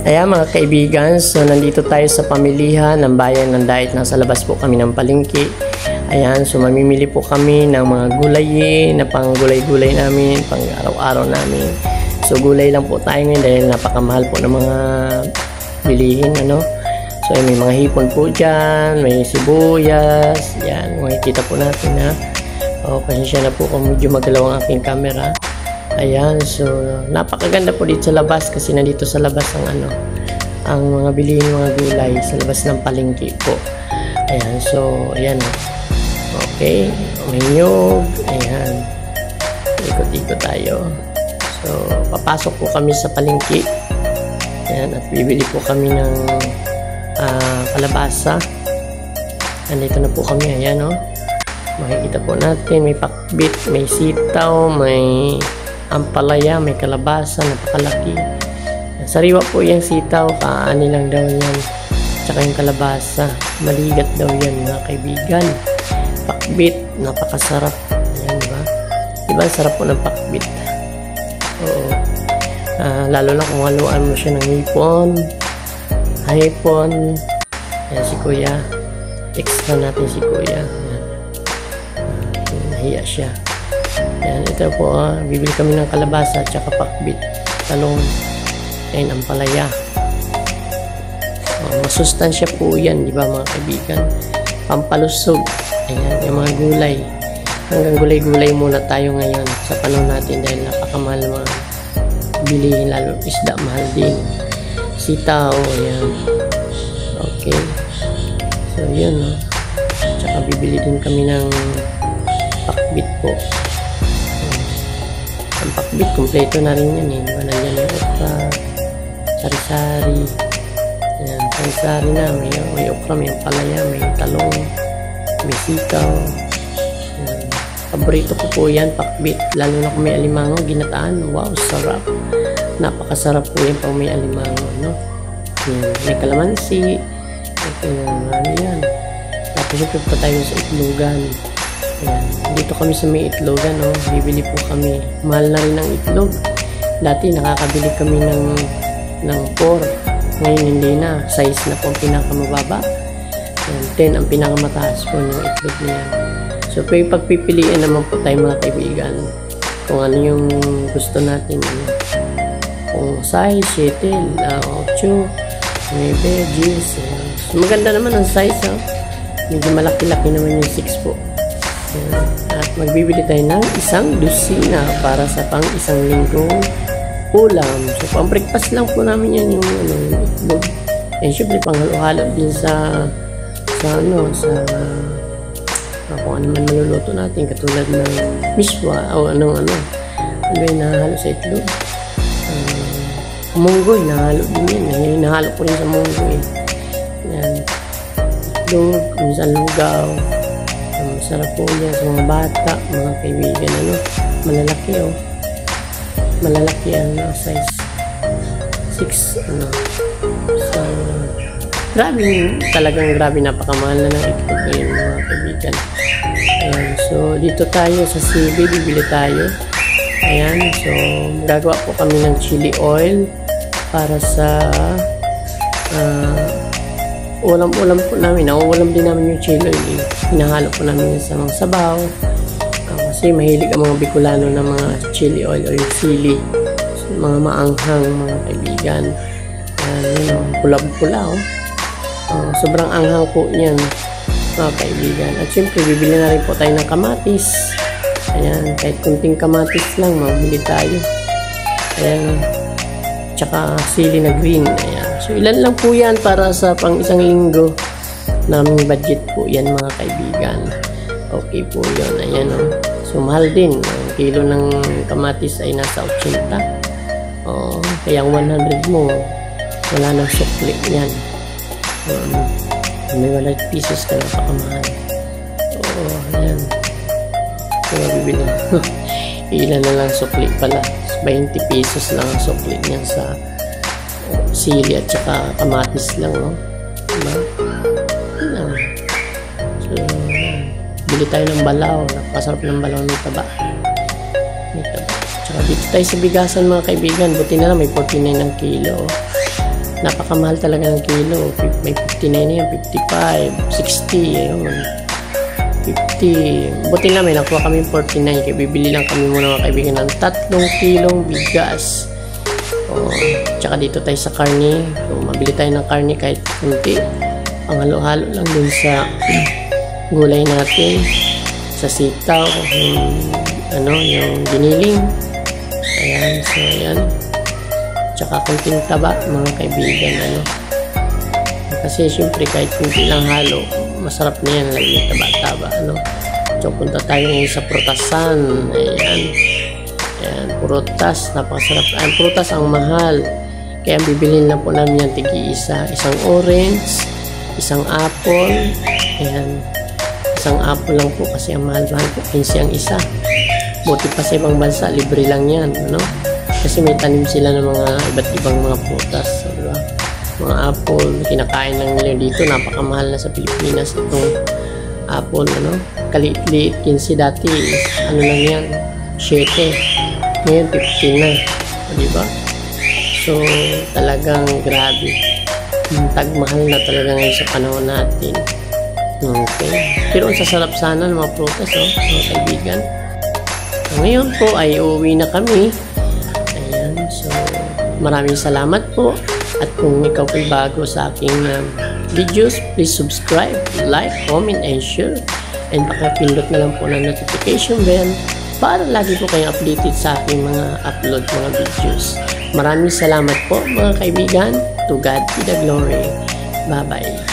Ayan mga kaibigan, so nandito tayo sa pamilihan ng bayan ng Dait. Nasa labas po kami ng palengke. Ayan, so mamimili po kami ng mga gulay na pang gulay-gulay namin, pang araw-araw namin. So gulay lang po tayo ngayon dahil napakamahal po ng mga bilihin, ano. So may mga hipon po dyan, may sibuyas, yan, makikita po natin ha. Pasensya na po kung medyo magalaw ang aking camera. Ayan, so napakaganda po dito sa labas kasi nandito sa labas ang mga bilihin, mga gulay sa labas ng palengke po. Ayan, so ayan. Okay, may nyog. Ayan, ikot-ikot tayo. So papasok po kami sa palengke. Ayan, at bibili po kami ng kalabasa. Nandito na po kami. Ayan, oh. Makikita po natin may pakbit, may sitaw, may ampalaya, may kalabasa, napakalaki. Sariwa po yung sitaw, kaani lang daw yan. Tsaka yung kalabasa, maligat daw yan mga kaibigan. Pakbit, napakasarap. Ayan, diba? Diba, sarap po ng pakbit. Oo. Lalo na kung haluan mo siya ng hipon. Ayan si kuya. Extra natin si kuya. Ayan. Nahiya siya. Ayan, ito po, bibili kami ng kalabasa at saka pakbit, talong, and ampalaya. Masustansya po yan, di ba mga kaibigan? Pampalusog. Ayan, yung mga gulay. Hanggang gulay-gulay muna tayo ngayon sa panahon natin dahil napakamahal mga bilihin, lalo isda, mahal din. Sitaw, ayan. Okay. So, yun, no? Tsaka bibili din kami ng pakbit po. Ang pakbit, kompleto na rin yan eh. Nandiyan yung okra, sari-sari. Ayan, sari-sari na. May okra, may palaya, may talong, may sitaw. Ayan. Paborito ko po yan, pakbit. Lalo na kung may alimango, ginataan. Wow, sarap. Napakasarap po yan pag may alimango, no? Ayan, may kalamansi. Ayan. Tapos syempre pa tayo sa itlogan. Ayan. Dito kami sa may itlogan, no? Bibili po kami. Mahal na rin ang itlog. Dati nakakabili kami ng 4. Ngayon hindi na. Size na po ang pinakamababa. Ayan, 10 ang pinakamataas po ng itlog niya. So pagpipiliin naman po tayo mga kaibigan kung ano yung gusto natin. Kung size, 7, 8, 9, 10. So, maganda naman ang size, ha? Medyo malaki-laki naman yung 6 po. At magbibili tayo ng 1 dosina para sa pang 1 linggong ulam. So pang breakfast lang po namin yan yung itlog. And syempre pang halo-halo din sa kung ano man maluluto natin katulad ng miswa o ano yung nahalo sa itlog. Munggoy, nahalo din yan. Nahalo ko rin sa munggoy. Yan. Itlog, minsan lugaw. Masarap po yan sa mga bata, mga kaibigan, malalaki, malalaki ang size 6, so talagang grabe, napakamahal na ng itlog ngayon mga kaibigan. Ayan, so dito tayo sa CB, bibili tayo. Ayan, so gagawa po kami ng chili oil para sa ulam-ulam po namin. Nauulam din namin yung chili oil. Hinahalo po namin sa mga sabaw. Kasi mahilig ang mga Bicolano ng mga chili oil o yung sili. So, mga maanghang mga kaibigan. Pula-pula. Sobrang anghang po yan mga kaibigan. At syempre bibili na rin po tayo ng kamatis. Ayan, kahit kunting kamatis lang mabili tayo. Ayan, tsaka sili na green. Ayan. So ilan lang po yan para sa pang 1 linggo naming budget po yan mga kaibigan. Okay po yun. Ayan, so mahal din. Ang kilo ng kamatis ay nasa 80. Kaya 100 mo wala nang sukli yan. May 100 pesos ka napakamahal. Ayan. So bibili ilan na lang sukli pala. 20 pesos lang ang sukli niyan sa sili at saka kamatis lang, no? Diba? So, bili tayo ng balaw. Napasarap ng balaw ng taba. May taba. Tsaka dito tayo sa bigasan mga kaibigan. Buti na lang may 49 ang kilo. Napakamahal talaga ng kilo. May 59 na yan, 55, 60, ayun. 50. Buti na may nakuha kami 49. Kaya bibili lang kami muna mga kaibigan ng 3 kilong bigas. Tsaka dito tayo sa karne. Mabili tayo ng karne kahit kunti. Panghalo-halo lang dun sa gulay natin. Sa sitaw. Yung giniling. Ayan. So, ayan. Tsaka kunting taba mga kaibigan. Kasi syempre kahit kunti lang halo, masarap na yan, lagi yung taba-taba, So punta tayo ngayon sa prutasan. Ayan, prutas, napakasarap. Ang prutas ang mahal, kaya bibilhin lang po namin yan tig-isa. Isang orange, isang apple. Ayan, isang apple lang po kasi ang mahal-mahal po, 15 ang isa. Buti pa sa ibang bansa, libre lang yan, kasi may tanim sila ng mga iba't ibang mga prutas, diba? Mga apple, kinakain lang nila dito. Napakamahal na sa Pilipinas itong apple, kaliit-liit. 15 dati, lang yan, 7. Ngayon 15 na, diba? So talagang grabe, tagmahal na talaga ngayon sa panahon natin. Okay, pero ang sasarap sana ng mga prutas, mga kaibigan. Ngayon po ay uuwi na kami. Ayan, so maraming salamat po. At kung ikaw po'y bago sa aking videos, please subscribe, like, comment, and share. And pakipindot na lang po ng notification bell para lagi po kayong updated sa aking mga upload, mga videos. Maraming salamat po mga kaibigan. To God be the glory. Bye-bye.